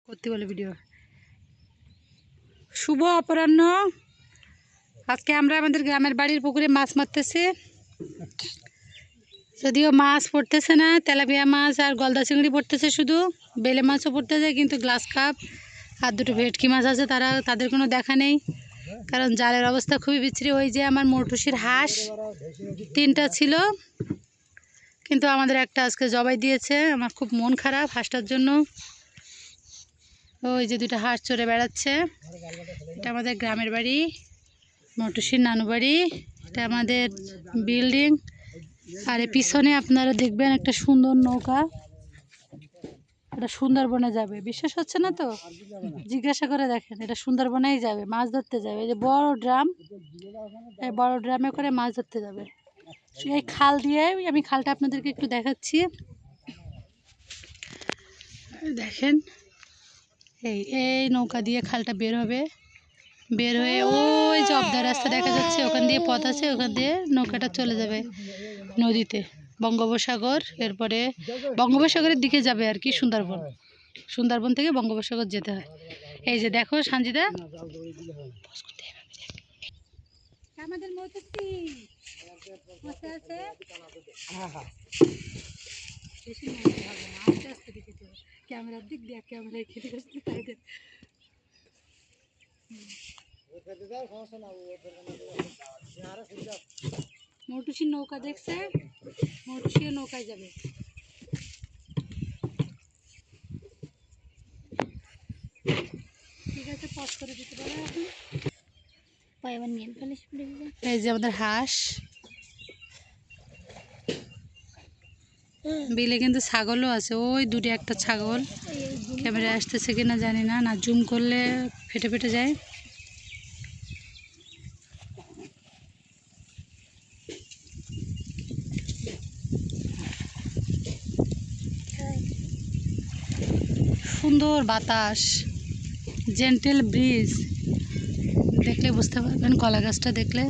করতে বলে ভিডিও। শুভ অপরাহ্ন। আজকে আমরা আমাদের গ্রামের বাড়ির পুকুরে মাছ মারতেছি। যদিও মাছ পড়তেছে না, তেলাপিয়া মাছ আর গলদা চিংড়ি পড়তেছে, শুধু বেলে মাছও পড়তেছে, কিন্তু গ্লাস কাপ আর দুটো ভেটকি মাছ আছে, তাদের কোনো দেখা নেই, কারণ জালের অবস্থা খুবই বিচ্ছিরি। ওই যে আমার মোটুসির হাঁস 3টা ছিল, কিন্তু আমাদের একটা আজকে জবাই দিয়েছে। আমার খুব মন খারাপ হাঁসটার জন্য। ওই যে 2টা হাঁস চড়ে বেড়াচ্ছে। এটা আমাদের গ্রামের বাড়ি, মোটুসির নানু বাড়ি। এটা আমাদের বিল্ডিং। আর পিছনে আপনারা দেখবেন একটা সুন্দর নৌকা, এটা সুন্দরবনে যাবে। বিশ্বাস হচ্ছে না তো জিজ্ঞাসা করে দেখেন, এটা সুন্দরবনেই যাবে, মাছ ধরতে যাবে। এই যে বড় ড্রাম, এই বড় ড্রামে করে মাছ ধরতে যাবে। এই খাল দিয়ে, আমি খালটা আপনাদেরকে একটু দেখাচ্ছি, দেখেন। এই নৌকা দিয়ে খালটা বের হবে, বের হয়ে ওই যে অবদা রাস্তা দেখা যাচ্ছে, ওখান দিয়ে পথ আছে, ওখান দিয়ে নৌকাটা চলে যাবে নদীতে, বঙ্গোপসাগর। এরপরে বঙ্গোপসাগরের দিকে যাবে আর কি, সুন্দরবন থেকে বঙ্গোপসাগর যেতে হয়। এই যে দেখো সানজিদা, আমাদের ক্যামেরার দিক দিয়ে ক্যামেরায় খেতে আসতে তাই দেখ। মোটুসির নৌকা দেখছে, মোটুসিও নৌকায় যাবে। ঠিক আছে, পজ করে দিতে পারে এখন। এই যে আমাদের হাঁস। বিলে কিন্তু ছাগলও আছে, ওই দূরে একটা ছাগল। ক্যামেরায় আসতেছে কিনা জানি না, না জুম করলে ফেটে ফেটে যায়। সুন্দর বাতাস, জেন্টেল ব্রিজ, দেখলে বুঝতে পারবেন, কলা গাছটা দেখলে।